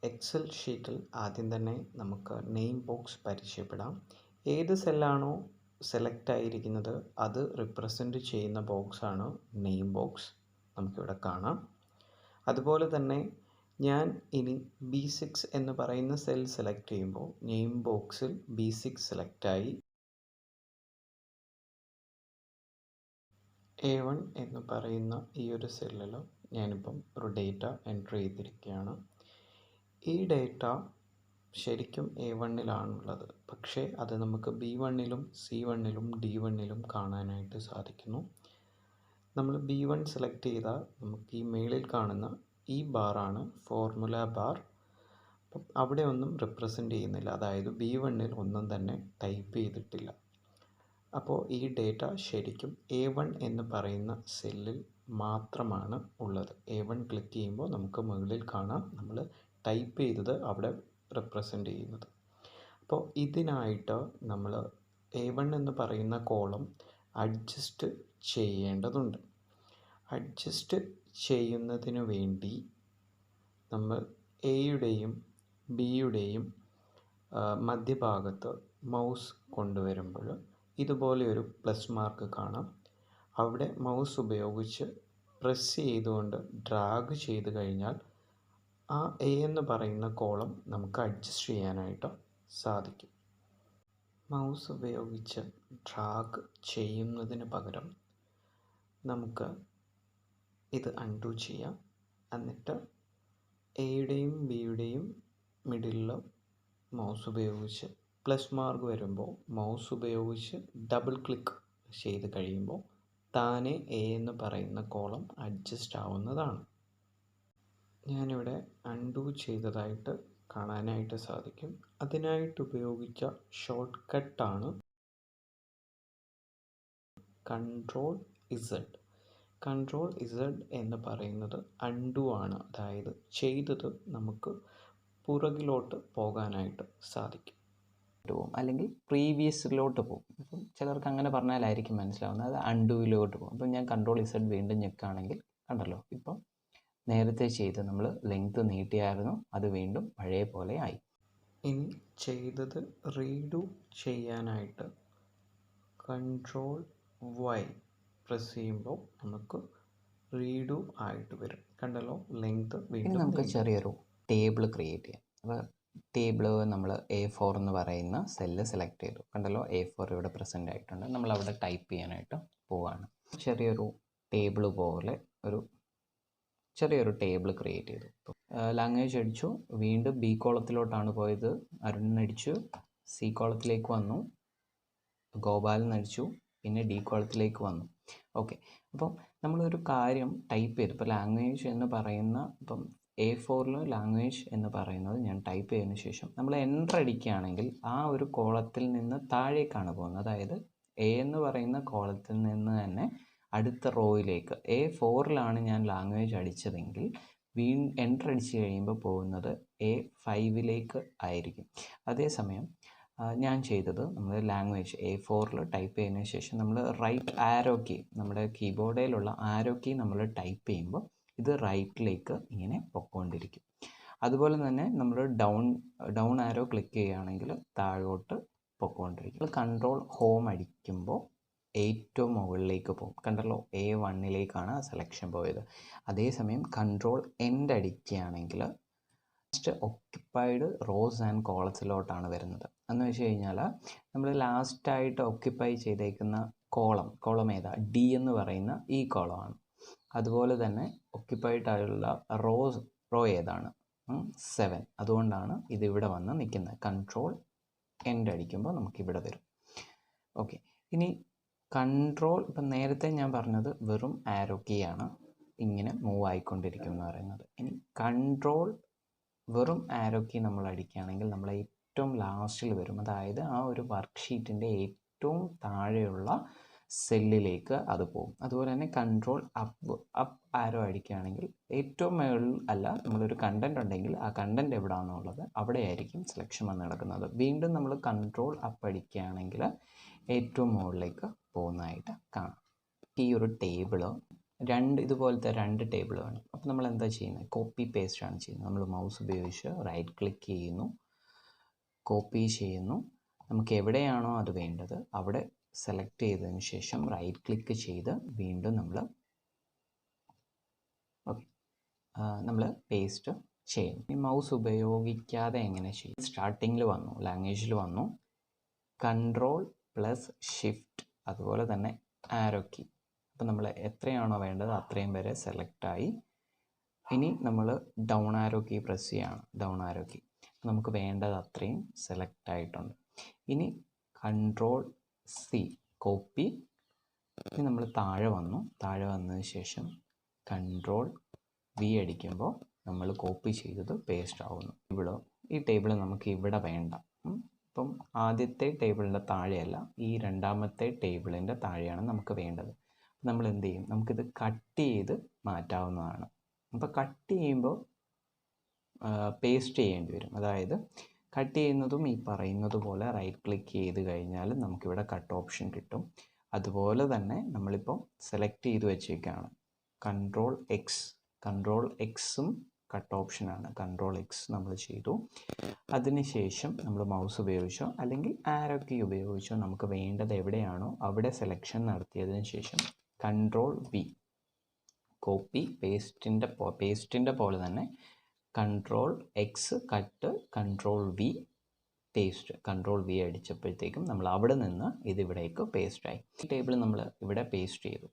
Excel ഷീറ്റിൽ ആദ്യം തന്നെ നമുക്ക് നെയിം ബോക്സ് പരിചയപ്പെടാം. ഏത് സെല്ലാണോ സെലക്ട് ആയിരിക്കുന്നത് അത് റിപ്രസെൻ്റ് ചെയ്യുന്ന ബോക്സാണ് നെയിം ബോക്സ്. നമുക്കിവിടെ കാണാം. അതുപോലെ തന്നെ ഞാൻ ഇനി B6 എന്ന് പറയുന്ന സെൽ സെലക്ട് ചെയ്യുമ്പോൾ നെയിം ബോക്സിൽ B6 സെലക്റ്റായി. A1 എന്ന് പറയുന്ന ഈ ഒരു സെല്ലിൽ ഞാനിപ്പം ഒരു ഡേറ്റ എൻ്റർ ചെയ്തിരിക്കുകയാണ്. ഈ ഡേറ്റ ശരിക്കും A1-ലാണുള്ളത്, പക്ഷേ അത് നമുക്ക് B1-ലും C1-ലും D1-ലും കാണാനായിട്ട് സാധിക്കുന്നു. നമ്മൾ B1 സെലക്ട് ചെയ്താൽ നമുക്ക് ഈ മേളിൽ കാണുന്ന ഈ ബാറാണ് ഫോർമുല ബാർ. അപ്പം അവിടെ ഒന്നും റിപ്രസെൻ്റ് ചെയ്യുന്നില്ല, അതായത് B1-ൽ ഒന്നും തന്നെ ടൈപ്പ് ചെയ്തിട്ടില്ല. അപ്പോൾ ഈ ഡേറ്റ ശരിക്കും A1 എന്ന് പറയുന്ന സെല്ലിൽ മാത്രമാണ് ഉള്ളത്. A1 ക്ലിക്ക് ചെയ്യുമ്പോൾ നമുക്ക് മുകളിൽ കാണാം നമ്മൾ ടൈപ്പ് ചെയ്തത് അവിടെ റിപ്രസെൻ്റ് ചെയ്യുന്നത്. അപ്പോൾ ഇതിനായിട്ട് നമ്മൾ A1 എന്ന് പറയുന്ന കോളം അഡ്ജസ്റ്റ് ചെയ്യേണ്ടതുണ്ട്. അഡ്ജസ്റ്റ് ചെയ്യുന്നതിന് വേണ്ടി നമ്മൾ എയുടെയും ബിയുടെയും മധ്യഭാഗത്ത് മൗസ് കൊണ്ടുവരുമ്പോൾ ഇതുപോലെ ഒരു പ്ലസ് മാർക്ക് കാണാം. അവിടെ മൗസ് ഉപയോഗിച്ച് പ്രസ് ചെയ്തുകൊണ്ട് ഡ്രാഗ് ചെയ്ത് കഴിഞ്ഞാൽ ആ എ എന്ന് പറയുന്ന കോളം നമുക്ക് അഡ്ജസ്റ്റ് ചെയ്യാനായിട്ട് സാധിക്കും. മൗസ് ഉപയോഗിച്ച് ഡ്രാഗ് ചെയ്യുന്നതിന് പകരം നമുക്ക് ഇത് അൺഡു ചെയ്യാം. എന്നിട്ട് എയുടെയും ബിയുടെയും മിഡിലിൽ മൗസ് ഉപയോഗിച്ച് പ്ലസ് മാർക്ക് വരുമ്പോൾ മൗസ് ഉപയോഗിച്ച് ഡബിൾ ക്ലിക്ക് ചെയ്ത് കഴിയുമ്പോൾ താനെ എ എന്ന് പറയുന്ന കോളം അഡ്ജസ്റ്റ് ആവുന്നതാണ്. ഞാനിവിടെ അൺഡു ചെയ്തതായിട്ട് കാണാനായിട്ട് സാധിക്കും. അതിനായിട്ട് ഉപയോഗിച്ച ഷോർട്ട് കട്ടാണ് Ctrl+Z. Ctrl+Z എന്ന് പറയുന്നത് അൺഡു ആണ്, അതായത് ചെയ്തത് നമുക്ക് പുറകിലോട്ട് പോകാനായിട്ട് സാധിക്കും. അല്ലെങ്കിൽ പ്രീവിയസിലോട്ട് പോകും. അപ്പം ചിലർക്ക് അങ്ങനെ പറഞ്ഞാലായിരിക്കും മനസ്സിലാവുന്നത്, അത് അൺഡുവിലോട്ട് പോകും. അപ്പം ഞാൻ Ctrl+Z വീണ്ടും ഞെക്കുകയാണെങ്കിൽ കണ്ടല്ലോ, ഇപ്പം നേരത്തെ ചെയ്ത് നമ്മൾ ലെങ്ത് നീട്ടിയായിരുന്നു, അത് വീണ്ടും പഴയ പോലെ ആയി. ഇനി ചെയ്തത് റീഡു ചെയ്യാനായിട്ട് Ctrl+Y പ്രസ് ചെയ്യുമ്പോൾ നമുക്ക് റീഡു ആയിട്ട് വരും. കണ്ടല്ലോ, ലെങ്ത് വീണ്ടും. നമുക്ക് ചെറിയൊരു ടേബിൾ ക്രിയേറ്റ് ചെയ്യാം. അപ്പോൾ ടേബിൾ നമ്മൾ A4 എന്ന് പറയുന്ന സെല്ല് സെലക്ട് ചെയ്തു. കണ്ടല്ലോ, A4 ഇവിടെ പ്രസൻ്റ് ആയിട്ടുണ്ട്. നമ്മൾ അവിടെ ടൈപ്പ് ചെയ്യാനായിട്ട് പോവാണ്. ചെറിയൊരു ടേബിൾ പോലെ ചെറിയൊരു ടേബിൾ ക്രിയേറ്റ് ചെയ്തു. ലാംഗ്വേജ് അടിച്ചു, വീണ്ടും B കോളത്തിലോട്ടാണ് പോയത്. അരുൺ അടിച്ചു, C കോളത്തിലേക്ക് വന്നു, ഗോപാലൻ അടിച്ചു, പിന്നെ D കോളത്തിലേക്ക് വന്നു. ഓക്കെ, അപ്പം നമ്മളൊരു കാര്യം ടൈപ്പ് ചെയ്തു. ഇപ്പോൾ ലാംഗ്വേജ് എന്ന് പറയുന്ന, ഇപ്പം A4-ൽ ലാംഗ്വേജ് എന്ന് പറയുന്നത് ഞാൻ ടൈപ്പ് ചെയ്തതിന് ശേഷം നമ്മൾ എൻ്റർ അടിക്കുകയാണെങ്കിൽ ആ ഒരു കോളത്തിൽ നിന്ന് താഴേക്കാണ് പോകുന്നത്. അതായത് A എന്ന് പറയുന്ന കോളത്തിൽ നിന്ന് തന്നെ അടുത്ത റോയിലേക്ക്, A4-ലാണ് ഞാൻ ലാംഗ്വേജ് അടിച്ചതെങ്കിൽ എൻ്റർ അടിച്ച് കഴിയുമ്പോൾ പോകുന്നത് A5-ലേക്ക് ആയിരിക്കും. അതേസമയം ഞാൻ ചെയ്തത്, നമ്മൾ ലാംഗ്വേജ് A4-ൽ ടൈപ്പ് ചെയ്തതിന് ശേഷം നമ്മൾ റൈറ്റ് ആരോ കീ, നമ്മുടെ കീബോർഡിലുള്ള ആരോ കീ നമ്മൾ ടൈപ്പ് ചെയ്യുമ്പോൾ ഇത് റൈറ്റിലേക്ക് ഇങ്ങനെ പൊക്കോണ്ടിരിക്കും. അതുപോലെ തന്നെ നമ്മൾ ഡൗൺ ആരോ ക്ലിക്ക് ചെയ്യുകയാണെങ്കിൽ താഴോട്ട് പൊക്കോണ്ടിരിക്കും. Ctrl ഹോം അടിക്കുമ്പോൾ ഏറ്റവും മുകളിലേക്ക് പോകും. കണ്ടല്ലോ, A1-ലേക്കാണ് സെലക്ഷൻ പോയത്. അതേസമയം Ctrl എൻഡ് അടിക്കുകയാണെങ്കിൽ ഒക്യുപ്പൈഡ് റോസ് ആൻഡ് കോളത്തിലോട്ടാണ് വരുന്നത്. എന്ന് വെച്ച് കഴിഞ്ഞാൽ നമ്മൾ ലാസ്റ്റായിട്ട് ഒക്യുപ്പൈ ചെയ്തേക്കുന്ന കോളം ഏതാ? D എന്ന് പറയുന്ന ഈ കോളമാണ്. അതുപോലെ തന്നെ ഒക്യുപ്പൈഡ് ആയുള്ള റോ ഏതാണ്? 7. അതുകൊണ്ടാണ് ഇതിവിടെ വന്ന് നിൽക്കുന്നത്. Ctrl എൻഡ് അടിക്കുമ്പോൾ നമുക്കിവിടെ വരും. ഓക്കെ, ഇനി Ctrl, ഇപ്പം നേരത്തെ ഞാൻ പറഞ്ഞത് വെറും ആരോ കീ ആണ്, ഇങ്ങനെ മൂവ് ആയിക്കൊണ്ടിരിക്കും എന്ന് പറയുന്നത്. ഇനി Ctrl വെറും ആരോ കീ നമ്മൾ അടിക്കുകയാണെങ്കിൽ നമ്മൾ ഏറ്റവും ലാസ്റ്റിൽ വരും. അതായത് ആ ഒരു വർക്ക്ഷീറ്റിൻ്റെ ഏറ്റവും താഴെയുള്ള സെല്ലിലേക്ക് അത് പോകും. അതുപോലെ തന്നെ Ctrl അപ്പ് ആരോ അടിക്കുകയാണെങ്കിൽ ഏറ്റവും മുകളിൽ അല്ല, നമ്മളൊരു കണ്ടൻറ് ഉണ്ടെങ്കിൽ ആ കണ്ടൻറ് എവിടെയാണെന്നുള്ളത് അവിടെയായിരിക്കും സെലക്ഷൻ വന്ന് കിടക്കുന്നത്. വീണ്ടും നമ്മൾ Ctrl അപ്പ് അടിക്കുകയാണെങ്കിൽ ഏറ്റവും മുകളിലേക്ക് പോകുന്നതായിട്ട് കാണാം. ഈ ഒരു ടേബിള് ഇതുപോലത്തെ 2 ടേബിൾ വേണം. അപ്പോൾ നമ്മൾ എന്താ ചെയ്യുന്നത്? കോപ്പി പേസ്റ്റ് ആണ് ചെയ്യുന്നത്. നമ്മൾ മൗസ് ഉപയോഗിച്ച് റൈറ്റ് ക്ലിക്ക് ചെയ്യുന്നു, കോപ്പി ചെയ്യുന്നു. നമുക്ക് എവിടെയാണോ അത് വേണ്ടത് അവിടെ സെലക്ട് ചെയ്തതിന് ശേഷം റൈറ്റ് ക്ലിക്ക് ചെയ്ത് വീണ്ടും നമ്മൾ പേസ്റ്റ് ചെയ്യും. ഈ മൗസ് ഉപയോഗിക്കാതെ എങ്ങനെ ചെയ്യും? സ്റ്റാർട്ടിങ്ങിൽ വന്നു, ലാംഗ്വേജിൽ വന്നു, Ctrl+Shift അതുപോലെ തന്നെ ആരോ കീ. അപ്പോൾ നമ്മൾ എത്രയാണോ വേണ്ടത് അത്രയും വരെ സെലക്റ്റായി. ഇനി നമ്മൾ ഡൗൺ ആരോ കീ പ്രസ് ചെയ്യാണ്. ഡൗൺ ആരോ കീ നമുക്ക് വേണ്ടത് അത്രയും സെലക്ട് ആയിട്ടുണ്ട്. ഇനി Ctrl+C കോപ്പി. ഇനി നമ്മൾ താഴെ വന്നതിന് ശേഷം Ctrl+V അടിക്കുമ്പോൾ നമ്മൾ കോപ്പി ചെയ്തത് പേസ്റ്റ് ആവുന്നു. ഈ ടേബിൾ നമുക്ക് ഇവിടെ വേണ്ട. ഇപ്പം ആദ്യത്തെ ടേബിളിൻ്റെ താഴെയല്ല, ഈ രണ്ടാമത്തെ ടേബിളിൻ്റെ താഴെയാണ് നമുക്ക് വേണ്ടത്. നമ്മൾ എന്ത് ചെയ്യും? നമുക്കിത് കട്ട് ചെയ്ത് മാറ്റാവുന്നതാണ്. അപ്പോൾ കട്ട് ചെയ്യുമ്പോൾ പേസ്റ്റ് ചെയ്യേണ്ടി വരും. അതായത് കട്ട് ചെയ്യുന്നതും ഈ പറയുന്നത് പോലെ റൈറ്റ് ക്ലിക്ക് ചെയ്ത് കഴിഞ്ഞാൽ നമുക്കിവിടെ കട്ട് ഓപ്ഷൻ കിട്ടും. അതുപോലെ തന്നെ നമ്മളിപ്പോൾ സെലക്ട് ചെയ്ത് വെച്ചേക്കാണ് Ctrl+X കട്ട് ഓപ്ഷനാണ്. Ctrl+X നമ്മൾ ചെയ്തു. അതിനുശേഷം നമ്മൾ മൗസ് ഉപയോഗിച്ചോ അല്ലെങ്കിൽ ആരോ കീ ഉപയോഗിച്ചോ നമുക്ക് വേണ്ടത് എവിടെയാണോ അവിടെ സെലക്ഷൻ നടത്തിയതിന് ശേഷം Ctrl+V കോപ്പി, പേസ്റ്റിൻ്റെ പോലെ തന്നെ Ctrl+X cut, Ctrl+V paste. Ctrl+V അടിച്ചപ്പോഴത്തേക്കും നമ്മൾ അവിടെ നിന്ന് ഇതിവിടേക്ക് പേസ്റ്റായി. ഈ ടേബിൾ നമ്മൾ ഇവിടെ പേസ്റ്റ് ചെയ്തു.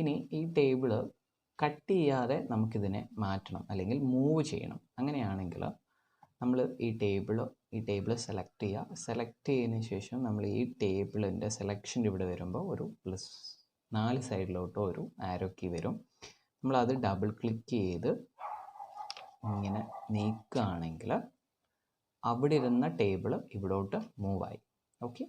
ഇനി ഈ ടേബിൾ കട്ട് ചെയ്യാതെ നമുക്കിതിനെ മാറ്റണം അല്ലെങ്കിൽ മൂവ് ചെയ്യണം. അങ്ങനെയാണെങ്കിൽ നമ്മൾ ഈ ടേബിൾ സെലക്ട് ചെയ്യുക. സെലക്ട് ചെയ്തതിന് ശേഷം നമ്മൾ ഈ ടേബിളിൻ്റെ സെലക്ഷൻ്റെ ഇവിടെ വരുമ്പോൾ ഒരു +4 സൈഡിലോട്ടോ ഒരു ആരോ കീ വരും. നമ്മളത് ഡബിൾ ക്ലിക്ക് ചെയ്ത് ഇങ്ങനെ നീക്കുകയാണെങ്കിൽ അവിടെ ഇരുന്ന ടേബിൾ ഇവിടോട്ട് മൂവായി. ഓക്കെ.